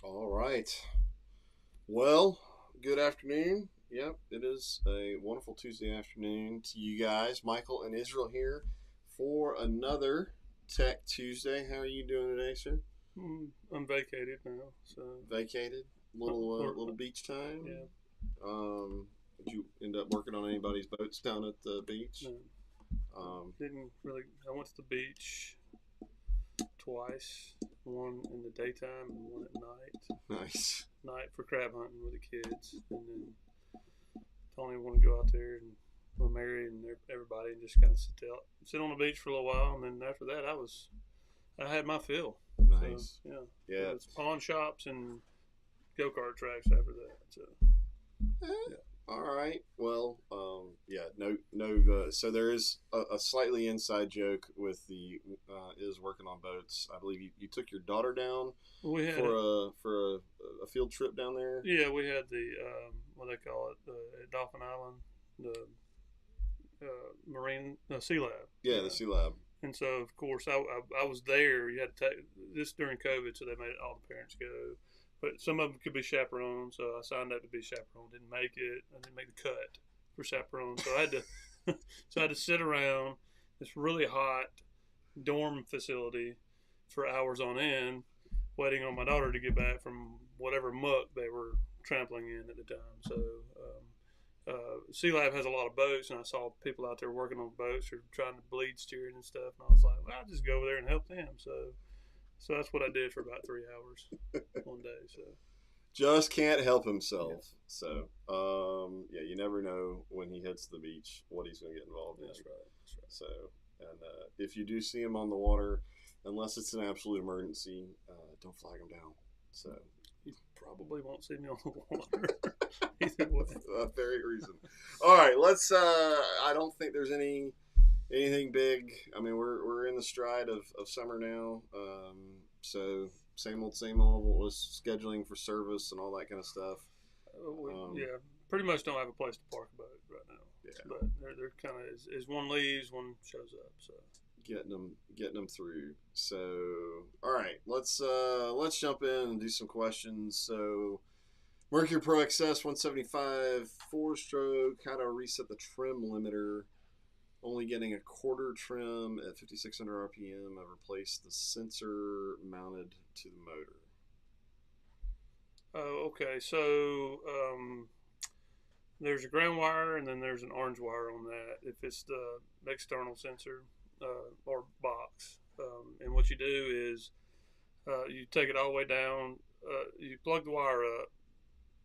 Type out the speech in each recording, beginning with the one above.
All right. Well, good afternoon. Yep, it is a wonderful Tuesday afternoon to you guys. Michael and Israel here for another Tech Tuesday. How are you doing today, sir? I'm vacated now, so Vacated? Little beach time? yeah, Did you end up working on anybody's boats down at the beach? no, didn't really. I went to the beach twice, one in the daytime and one at night. Nice. Night for crab hunting with the kids, and then Tony wanted to go out there and with Mary and everybody and just kind of sit on the beach for a little while, and then after that, I had my fill. Nice. So, yeah, Yeah. it was pawn shops and go kart tracks after that. So. Yeah. All right. Well, yeah. No. So there is a slightly inside joke with the is working on boats. I believe you took your daughter down We had for a field trip down there. Yeah, we had the what they call it, at Dolphin Island, the marine sea lab. Yeah, the Sea Lab. And so, of course, I was there. You had to take this during COVID, so they made all the parents go. But some of them could be chaperones, so I signed up to be chaperone. Didn't make it. I didn't make the cut for chaperone, so I had to so I had to sit around this really hot dorm facility for hours on end, waiting on my daughter to get back from whatever muck they were trampling in at the time. So Sea Lab has a lot of boats, and I saw people out there working on boats or trying to bleed steering and stuff. And I was like, well, I'll just go over there and help them. So that's what I did for about 3 hours one day. So Just can't help himself. Yeah. So, yeah, you never know when he hits the beach what he's going to get involved in. That's right. So, and if you do see him on the water, unless it's an absolute emergency, don't flag him down. So you probably won't see me on the water either way. That very reason. All right, let's. I don't think there's anything big. I mean, we're in the stride of summer now. So same old. What was scheduling for service and all that kind of stuff. Yeah, pretty much don't have a place to park a boat right now. Yeah. But they're kind of as one leaves, one shows up. So getting them through. So all right, let's jump in and do some questions. So Mercury Pro XS 175 4-stroke. How to reset the trim limiter? Only getting a quarter trim at 5,600 RPM. I've replaced the sensor mounted to the motor. Oh, okay. So there's a ground wire and then there's an orange wire on that. If it's the external sensor or box, and what you do is you take it all the way down. You plug the wire up,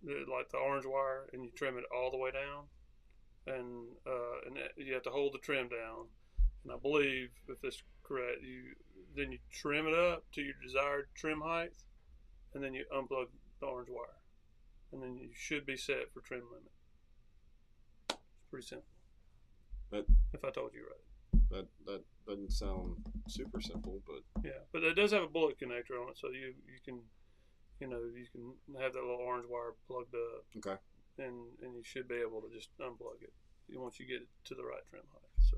like the orange wire, and you trim it all the way down. And you have to hold the trim down. And I believe, if this is correct, then you trim it up to your desired trim height, and then you unplug the orange wire, and then you should be set for trim limit. It's pretty simple. If I told you right. That doesn't sound super simple, but yeah, but it does have a bullet connector on it, so you can have that little orange wire plugged up. Okay. And you should be able to just unplug it once you get it to the right trim height. So.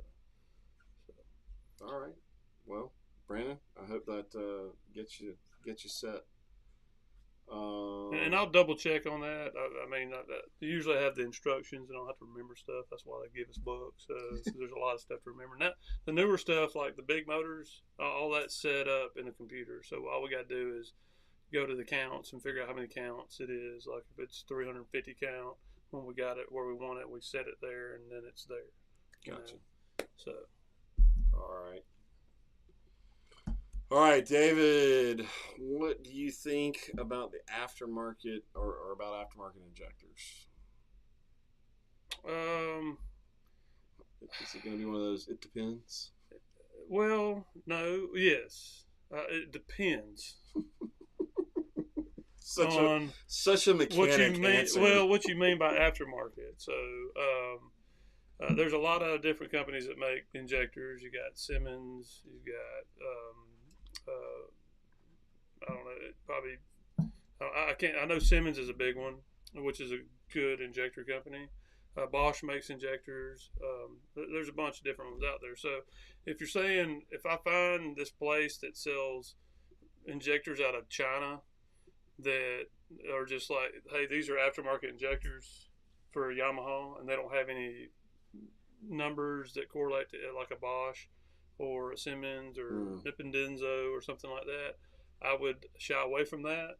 All right. Well, Brandon, I hope that gets you set. And I'll double check on that. I mean, usually I have the instructions and I don't have to remember stuff. That's why they give us books. So there's a lot of stuff to remember. Now, the newer stuff like the big motors, all that's set up in a computer. So all we got to do is go to the counts and figure out how many counts it is. Like if it's 350 count, when we got it where we want it, we set it there, and then it's there. Gotcha. So. All right, David. What do you think about the aftermarket or about aftermarket injectors? Is it going to be one of those? It depends. Well, no. Yes. It depends. Such a mechanic what you mean, answer. Well, what you mean by aftermarket? So there's a lot of different companies that make injectors. You got Simmons. You got I don't know. Probably I can't. I know Simmons is a big one, which is a good injector company. Bosch makes injectors. There's a bunch of different ones out there. So if you're saying, if I find this place that sells injectors out of China, that are just like, hey, these are aftermarket injectors for a Yamaha, and they don't have any numbers that correlate to like a Bosch or a Siemens or Denso or something like that, I would shy away from that.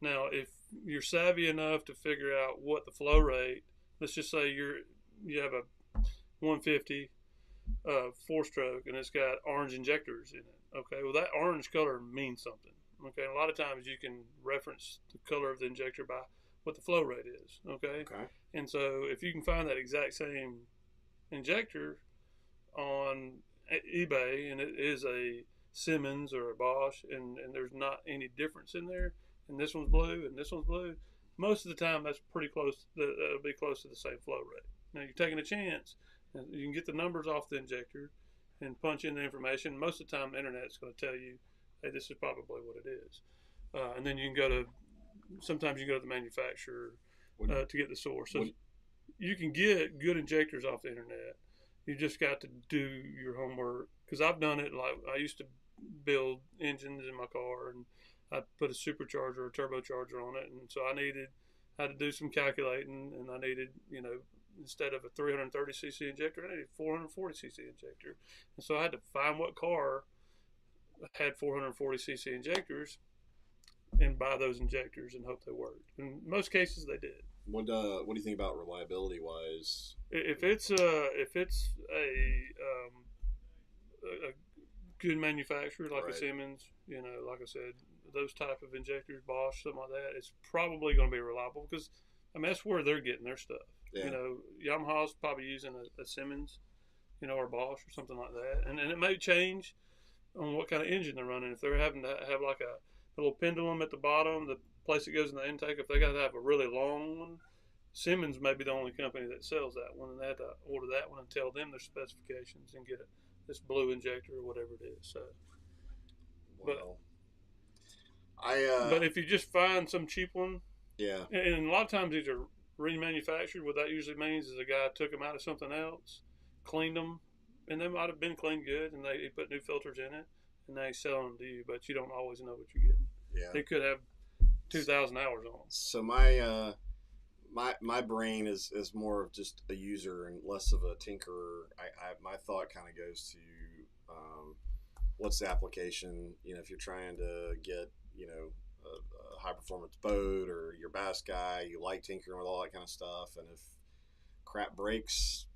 Now, if you're savvy enough to figure out what the flow rate, let's just say you have a 150 four stroke and it's got orange injectors in it. Okay, well that orange color means something. Okay, a lot of times you can reference the color of the injector by what the flow rate is. Okay, and so if you can find that exact same injector on eBay and it is a Siemens or a Bosch and there's not any difference in there, and this one's blue and this one's blue, most of the time that's pretty close. That'll be close to the same flow rate. Now you're taking a chance. You can get the numbers off the injector and punch in the information. Most of the time, the internet's going to tell you, hey, this is probably what it is. And then you can sometimes you can go to the manufacturer to get the source. So you can get good injectors off the internet. You just got to do your homework. Because I've done it. Like I used to build engines in my car, and I put a supercharger or turbocharger on it, and so I had to do some calculating, and I needed, instead of a 330cc injector, I needed a 440cc injector. And so I had to find what car had 440cc injectors and buy those injectors and hope they worked. In most cases, they did. What do you think about reliability wise? If it's a good manufacturer like a Siemens, like I said, those type of injectors, Bosch, something like that, it's probably going to be reliable because that's where they're getting their stuff. Yeah. Yamaha's probably using a Siemens, or Bosch or something like that. And it may change on what kind of engine they're running. If they're having to have like a little pendulum at the bottom, the place that goes in the intake, if they got to have a really long one, Siemens may be the only company that sells that one, and they have to order that one and tell them their specifications and get this blue injector or whatever it is. So, well, but if you just find some cheap one, yeah, and a lot of times these are remanufactured. What that usually means is a guy took them out of something else, cleaned them, and they might have been cleaned good, and they put new filters in it, and they sell them to you, but you don't always know what you're getting. Yeah, they could have 2,000 hours on them. So my brain is more of just a user and less of a tinkerer. My thought kind of goes to what's the application? If you're trying to get a high performance boat, or you're a bass guy, you like tinkering with all that kind of stuff, and if crap breaks,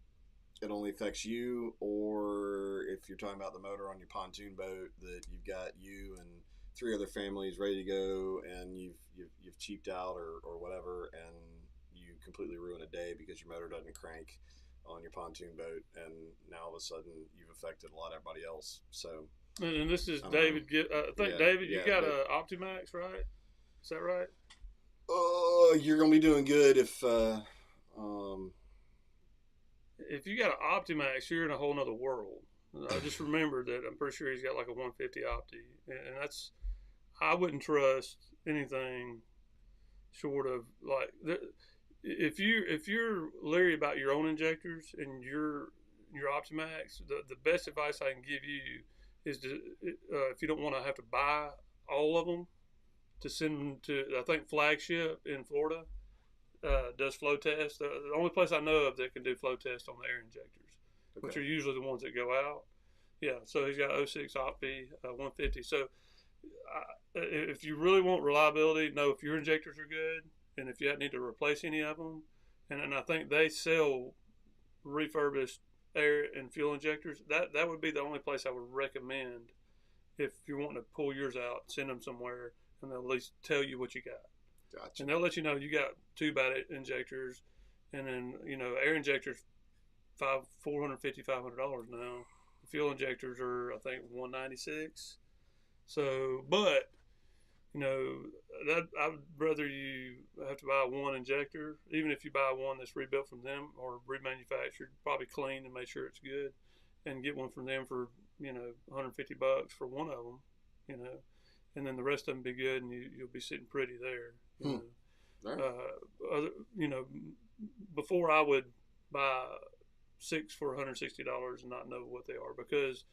it only affects you. Or if you're talking about the motor on your pontoon boat, that you've got you and 3 other families ready to go, and you've cheaped out or whatever, and you completely ruin a day because your motor doesn't crank on your pontoon boat, and now all of a sudden you've affected a lot of everybody else. So, and this is David. I think David, you got a Optimax, right? Is that right? Oh, you're gonna be doing good if you got an Optimax, you're in a whole nother world. I just remembered that I'm pretty sure he's got like a 150 Opti, and that's, I wouldn't trust anything short of like, if you're leery about your own injectors and your Optimax, the best advice I can give you is to, if you don't want to have to buy all of them, to send them to, I think Flagship in Florida does flow tests. The only place I know of that can do flow tests on the air injectors, which are usually the ones that go out. Yeah, so he's got 06 Opti 150. So if you really want reliability, know if your injectors are good, and if you need to replace any of them. And I think they sell refurbished air and fuel injectors. That would be the only place I would recommend if you're wanting to pull yours out, send them somewhere, and they'll at least tell you what you got. Gotcha. And they'll let you know you got 2 bad injectors, and then air injectors $450, $500 now. The fuel injectors are, I think, $196. So, but that I would rather you have to buy one injector, even if you buy one that's rebuilt from them or remanufactured, probably clean and make sure it's good, and get one from them for $150 for one of them, and then the rest of them be good, and you'll be sitting pretty there. Right. Before I would buy 6 for $160 and not know what they are, because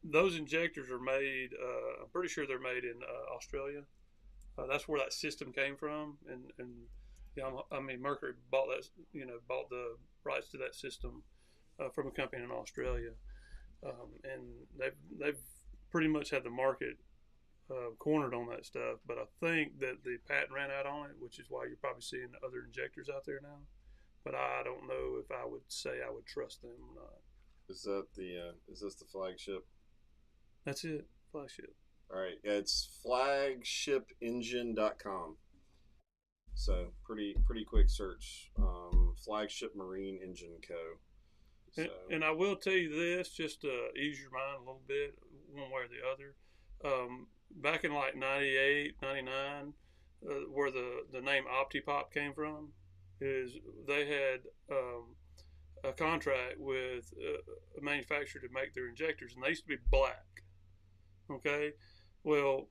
those injectors are made. I'm pretty sure they're made in Australia. That's where that system came from, and yeah, I mean Mercury bought that, bought the rights to that system from a company in Australia, and they've pretty much had the market cornered on that stuff. But I think that the patent ran out on it, which is why you're probably seeing other injectors out there now. But I don't know if I would say I would trust them or not. Is that the is this the flagship? That's it, flagship. All right, yeah, it's flagshipengine.com. So pretty quick search. Flagship Marine Engine Co. So. And I will tell you this, just to ease your mind a little bit, one way or the other. Back in like 98, 99, where the name OptiPop came from, is they had a contract with a manufacturer to make their injectors, and they used to be black. Okay, well,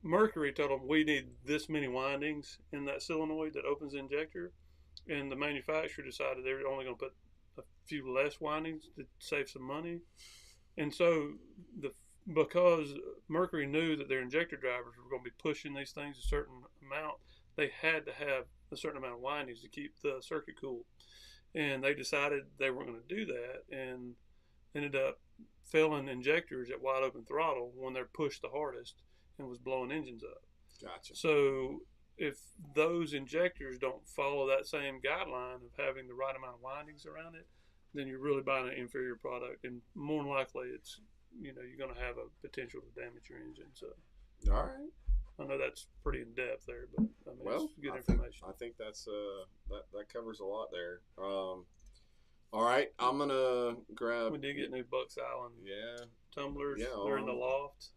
Mercury told them we need this many windings in that solenoid that opens the injector, and the manufacturer decided they were only going to put a few less windings to save some money, and so because Mercury knew that their injector drivers were going to be pushing these things a certain amount, they had to have a certain amount of windings to keep the circuit cool, and they decided they weren't going to do that, and ended up filling injectors at wide open throttle when they're pushed the hardest and was blowing engines up. Gotcha. So if those injectors don't follow that same guideline of having the right amount of windings around it, then you're really buying an inferior product, and more than likely it's you're going to have a potential to damage your engine. So, all right. I know that's pretty in depth there, but I mean, well, it's good information. I think that's that covers a lot there. All right, I'm gonna grab. We did get new Bucks Island tumblers. Yeah, they're in the loft.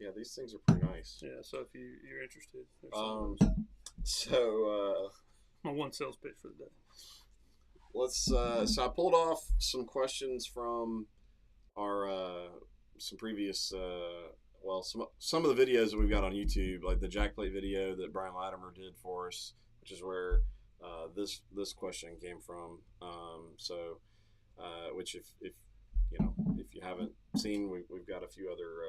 Yeah, these things are pretty nice. Yeah, so if you're interested, so my one sales pitch for the day. Let's. So I pulled off some questions from our some previous. Well, some of the videos that we've got on YouTube, like the jackplate video that Brian Latimer did for us, which is where this question came from. Which if you haven't seen, we've got a few other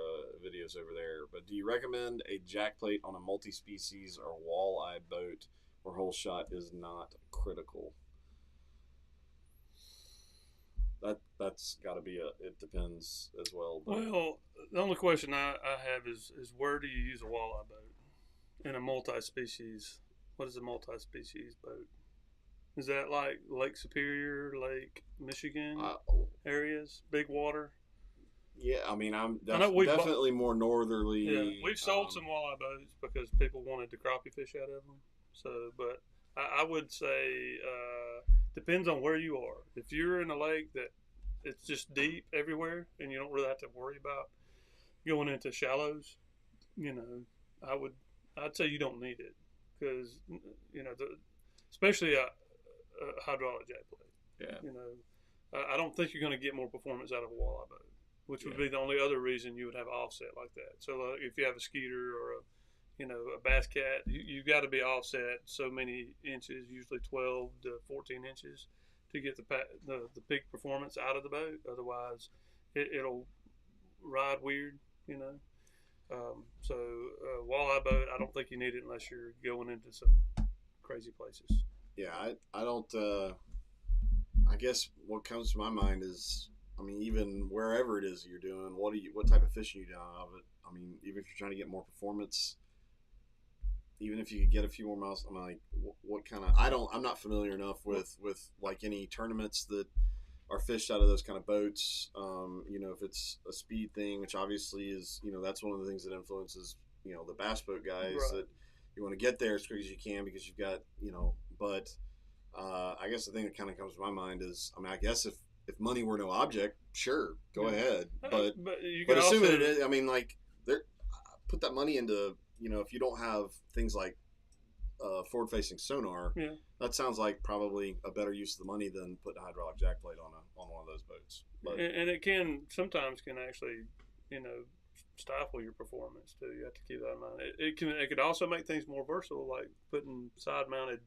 videos over there. But do you recommend a jackplate on a multi-species or walleye boat where hole shot is not critical? That's got to be it depends as well. But. Well, the only question I have is where do you use a walleye boat in a multi-species? What is a multi-species boat? Is that like Lake Superior, Lake Michigan areas, big water? Yeah, I mean, I'm definitely more northerly. Yeah, we've sold some walleye boats because people wanted the crappie fish out of them. So, but I would say depends on where you are. If you're in a lake that it's just deep everywhere and you don't really have to worry about going into shallows, I'd say you don't need it because especially a hydraulic jackplate. Yeah. I don't think you're going to get more performance out of a walleye boat, which would be the only other reason you would have offset like that. So if you have a skeeter or a bass cat, you got to be offset so many inches, usually 12 to 14 inches, to get the peak performance out of the boat. Otherwise, it'll ride weird, So walleye boat, I don't think you need it unless you're going into some crazy places. Yeah, I don't. I guess what comes to my mind is, I mean, even wherever it is you're doing, what type of fishing you do out of it. I mean, even if you're trying to get more performance, even if you could get a few more miles, I'm like, what kind of? I'm not familiar enough with like any tournaments that are fished out of those kind of boats. If it's a speed thing, which obviously is, that's one of the things that influences, the bass boat guys, right, that you want to get there as quick as you can because you've got, but I guess the thing that kind of comes to my mind is, I mean, I guess if money were no object, sure, go ahead. But assuming it is, I mean, like, put that money into, if you don't have things like forward-facing sonar, that sounds like probably a better use of the money than putting a hydraulic jackplate on one of those boats. But, and it sometimes can actually, stifle your performance too. You have to keep that in mind. It could also make things more versatile, like putting side-mounted,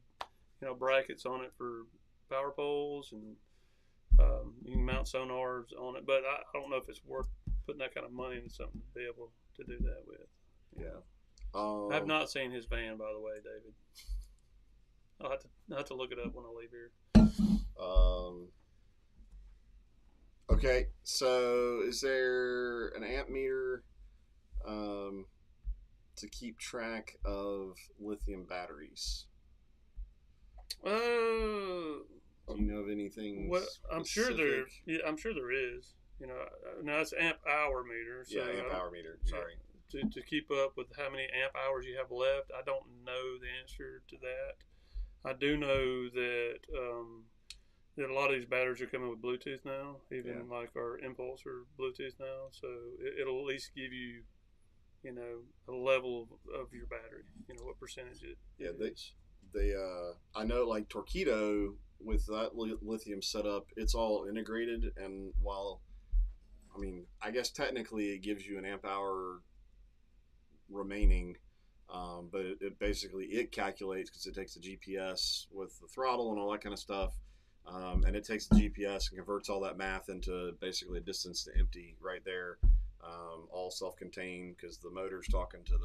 brackets on it for power poles, and you can mount sonars on it. But I don't know if it's worth putting that kind of money into something to be able to do that with. Yeah. I have not seen his van, by the way, David. I'll have to look it up when I leave here. Okay, so is there an amp meter to keep track of lithium batteries? Do you know of anything? Well, I'm sure there is. You know, now it's amp hour meter. So amp hour meter. Sorry. To keep up with how many amp hours you have left, I don't know the answer to that. I do know that that a lot of these batteries are coming with Bluetooth now. Even like our Impulse are Bluetooth now, so it'll at least give you, you know, a level of your battery. You know what percentage it is. They I know like Torqeedo with that lithium setup, it's all integrated, and while I mean, I guess technically it gives you an amp hour remaining, but it basically it calculates because it takes the GPS with the throttle and all that kind of stuff, and it takes the GPS and converts all that math into basically a distance to empty right there, all self-contained because the motor's talking to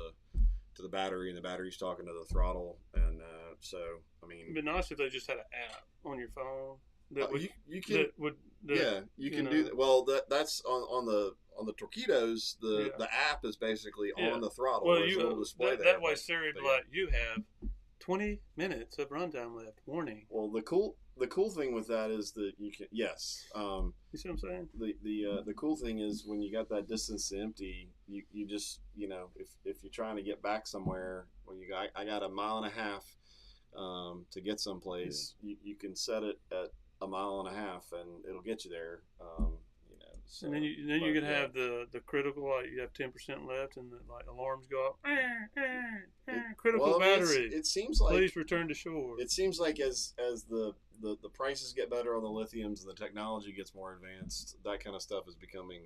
the battery and the battery's talking to the throttle, and so I mean, it'd be nice if they just had an app on your phone. You can do that. Well, that's on the Torqeedos. The app is basically on the throttle. Well, there's a little display there. That way Siri would be like, you have 20 minutes of runtime left. Warning. Well, the cool thing with that is that you can you see what I'm saying? The cool thing is when you got that distance to empty, you just if you're trying to get back somewhere, when I got a mile and a half to get someplace, you can set it at a mile and a half and it'll get you there. So, and then you can have the critical, like you have 10% left and the like alarms go off. Critical battery. It seems like please return to shore. It seems like as the prices get better on the lithiums and the technology gets more advanced, that kind of stuff is becoming,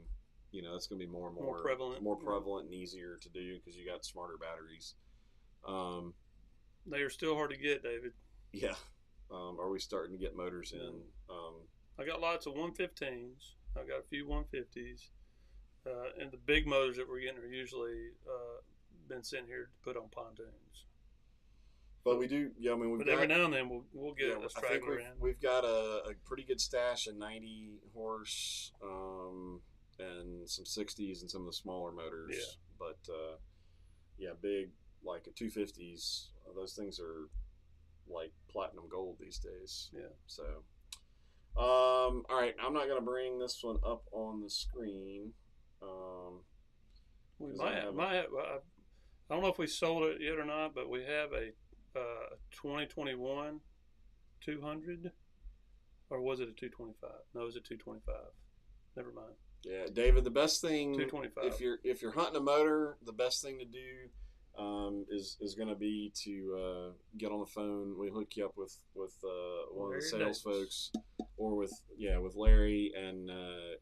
it's going to be more and more prevalent and easier to do because you got smarter batteries. They are still hard to get, David. Yeah. Are we starting to get motors in? I got lots of 115s. I got a few 150s. And the big motors that we're getting are usually been sent here to put on pontoons. But we do, we've got, every now and then we'll get a straggler in. We've got a pretty good stash of 90 horse and some 60s and some of the smaller motors. Yeah. But, big, like a 250s, those things are like platinum gold these days. Yeah. So, all right, I'm not going to bring this one up on the screen. We might have, I don't know if we sold it yet or not, but we have a 2021 200, or was it a 225? No, it was a 225. Never mind. Yeah, David, the best thing 225. if you're hunting a motor, the best thing to do is going to be to get on the phone. We hook you up with one of the sales folks, or with Larry, and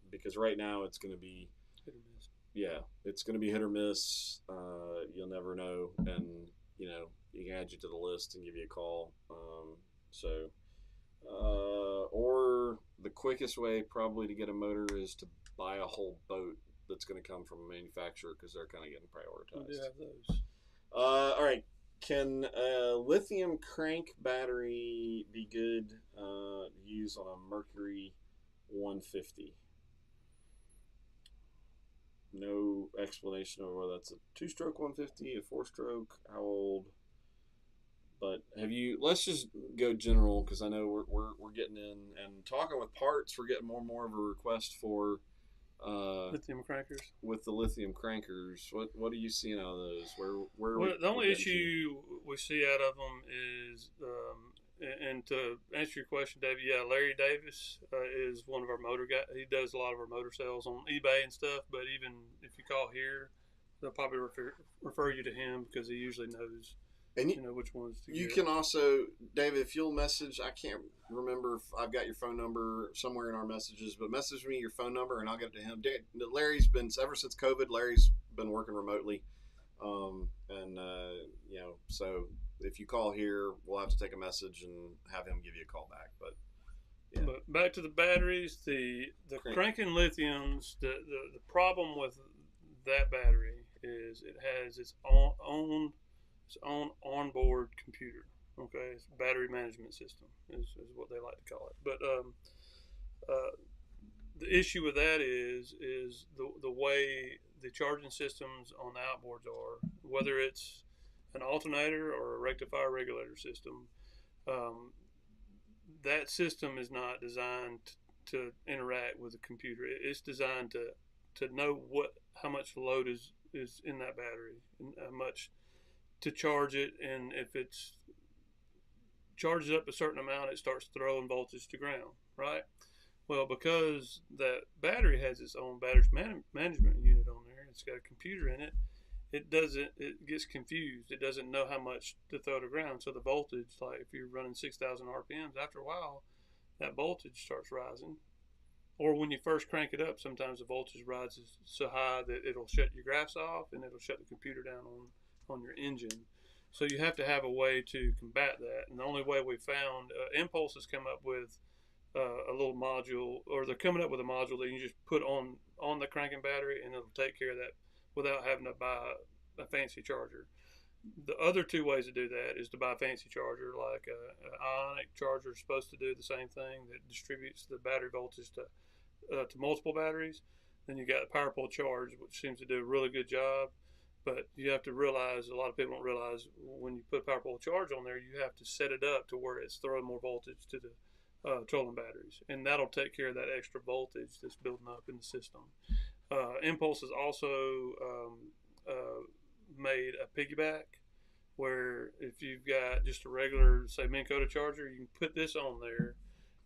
because right now it's going to be hit or miss. Yeah, it's going to be hit or miss. You'll never know, and he can add you to the list and give you a call. Or the quickest way probably to get a motor is to buy a whole boat that's going to come from a manufacturer because they're kind of getting prioritized. We do have those. All right. Can a lithium crank battery be good to use on a Mercury 150? No explanation of whether that's a 2-stroke 150, a 4-stroke, how old. But let's just go general because I know we're getting in and talking with parts. We're getting more and more of a request for lithium crankers. With the lithium crankers, what are you seeing out of those? The only issue we see out of them is, and to answer your question, David, Larry Davis is one of our motor guys. He does a lot of our motor sales on eBay and stuff. But even if you call here, they'll probably refer you to him because he usually knows. And which ones to you get. Can also, David, if you'll message, I can't remember if I've got your phone number somewhere in our messages, but message me your phone number and I'll get it to him. Larry's been, ever since COVID, Larry's been working remotely. So if you call here, we'll have to take a message and have him give you a call back. But back to the batteries, the cranking lithiums, the problem with that battery is it has its own onboard computer. Okay, it's battery management system is what they like to call it. But the issue with that is the way the charging systems on the outboards are, whether it's an alternator or a rectifier regulator system. Um, that system is not designed to interact with the computer. It's designed to know how much load is in that battery and how much to charge it, and if it's charges up a certain amount, it starts throwing voltage to ground, right? Well, because that battery has its own battery management unit on there, it's got a computer in it. It gets confused. It doesn't know how much to throw to ground. So the voltage, like if you're running 6,000 RPMs, after a while, that voltage starts rising. Or when you first crank it up, sometimes the voltage rises so high that it'll shut your graphs off and it'll shut the computer down on your engine. So you have to have a way to combat that. And the only way we found, Impulse has come up with a little module, or they're coming up with a module that you can just put on the cranking battery and it'll take care of that without having to buy a fancy charger. The other two ways to do that is to buy a fancy charger, like an ionic charger is supposed to do the same thing, that distributes the battery voltage to multiple batteries. Then you got Power Pole Charge, which seems to do a really good job. But you have to realize, a lot of people don't realize, when you put Power Pole Charge on there, you have to set it up to where it's throwing more voltage to the trolling batteries, and that'll take care of that extra voltage that's building up in the system. Impulse has also made a piggyback, where if you've got just a regular, say, Minn Kota charger, you can put this on there,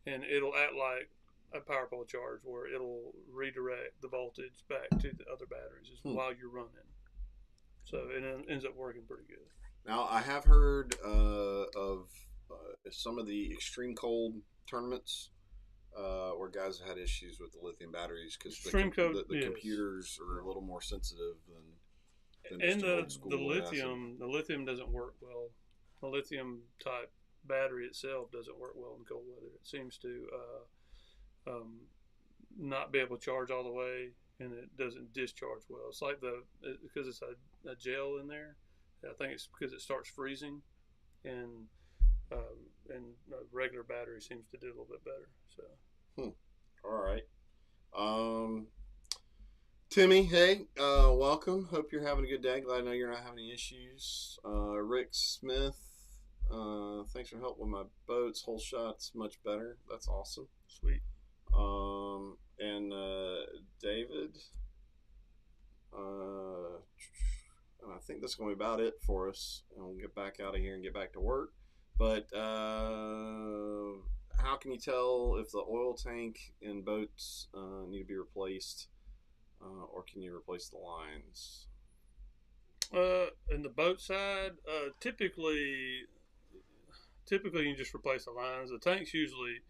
and it'll act like a Power Pole Charge, where it'll redirect the voltage back to the other batteries while you're running. So it ends up working pretty good. Now, I have heard of some of the extreme cold tournaments where guys have had issues with the lithium batteries because the computers are a little more sensitive than and just old school the lithium doesn't work well. The lithium type battery itself doesn't work well in cold weather. It seems to not be able to charge all the way, and it doesn't discharge well. It's like because it's a gel in there. I think it's because it starts freezing, and a regular battery seems to do a little bit better. So, all right. Timmy, hey, welcome. Hope you're having a good day. Glad to know you're not having any issues. Rick Smith, thanks for help with my boats. Whole shot's much better. That's awesome. Sweet. And David, I think that's going to be about it for us. And we'll get back out of here and get back to work. But how can you tell if the oil tank in boats need to be replaced, or can you replace the lines? In the boat side, typically you just replace the lines. The tanks usually,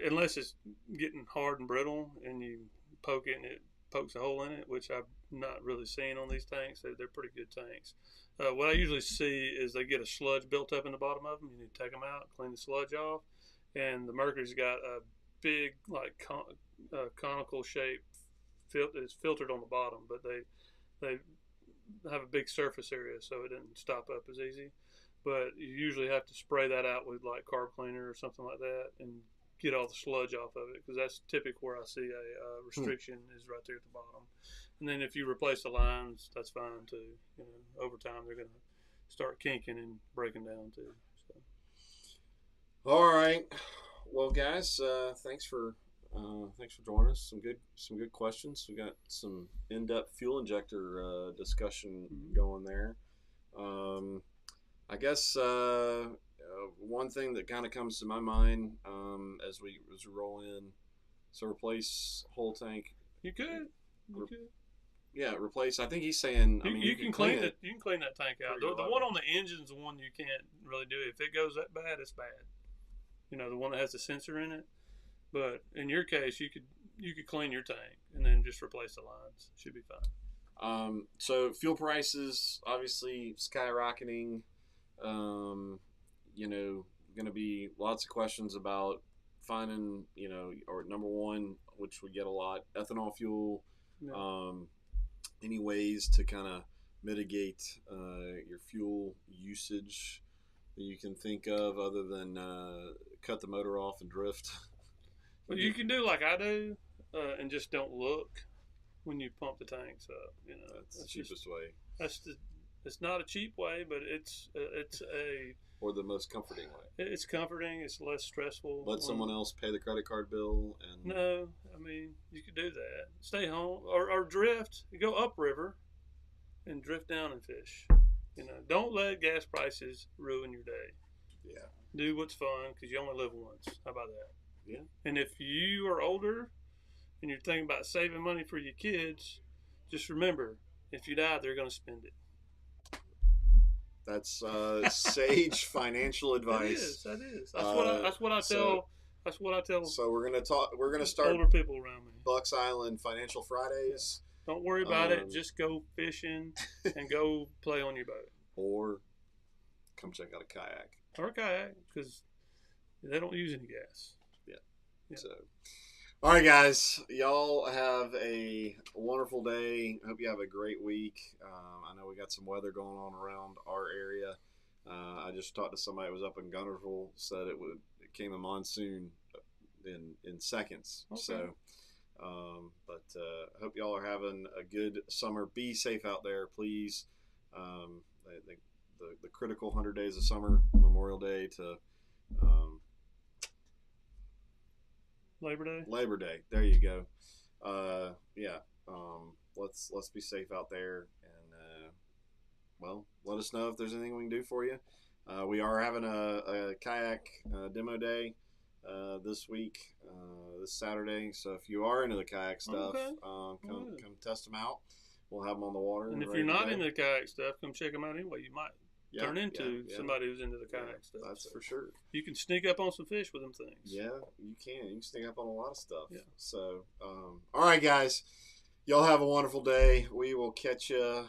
unless it's getting hard and brittle and you poke it and it pokes a hole in it, which I've not really seen on these tanks. They're pretty good tanks. What I usually see is they get a sludge built up in the bottom of them. You need to take them out, clean the sludge off. And the Mercury's got a big, like, conical shape. It's filtered on the bottom, but they have a big surface area, so it doesn't stop up as easy. But you usually have to spray that out with, like, carb cleaner or something like that, and get all the sludge off of it, because that's typically where I see a restriction is right there at the bottom. And then if you replace the lines, that's fine too. Over time they're going to start kinking and breaking down too. So. All right, well, guys, thanks for joining us. Some good questions. We got some in-depth fuel injector discussion going there. I guess one thing that kind of comes to my mind as we roll in, so replace whole tank. You could. Yeah, replace. I think he's saying. You can clean it. You can clean that tank out. The one on the engine's the one you can't really do. If it goes that bad, it's bad. The one that has the sensor in it. But in your case, you could clean your tank and then just replace the lines. Should be fine. So fuel prices obviously skyrocketing. Going to be lots of questions about finding, or number one, which we get a lot, ethanol fuel. Yeah. any ways to kind of mitigate your fuel usage that you can think of other than cut the motor off and drift? Well, you can do like I do, and just don't look when you pump the tanks up. That's the cheapest way. It's not a cheap way, but it's a or the most comforting way. It's comforting. It's less stressful. Let someone else pay the credit card bill. And no, I mean you could do that. Stay home or drift. You go upriver and drift down and fish. Don't let gas prices ruin your day. Yeah. Do what's fun because you only live once. How about that? Yeah. And if you are older and you're thinking about saving money for your kids, just remember, if you die, they're going to spend it. That's sage financial advice. That is. That's what I tell. So we're gonna start older people around me. Bucks Island Financial Fridays. Yeah. Don't worry about it. Just go fishing and go play on your boat, or come check out a kayak. Or a kayak because they don't use any gas. Yeah. So, all right, guys, y'all have a wonderful day. Hope you have a great week. I know we got some weather going on around our area. I just talked to somebody who was up in Gunnersville, said it came a monsoon in seconds. Okay. So, but I hope y'all are having a good summer. Be safe out there, please. The critical 100 days of summer, Memorial Day to Labor Day. There you go. Yeah. Let's be safe out there, and let us know if there's anything we can do for you. We are having a kayak demo day this week, this Saturday. So if you are into the kayak stuff, come test them out. We'll have them on the water. And if you're not into the kayak stuff, come check them out anyway. You might turn into somebody who's into the kayak stuff. That's for sure. You can sneak up on some fish with them things. Yeah, you can. You can sneak up on a lot of stuff. Yeah. So, all right, guys. Y'all have a wonderful day. We will catch you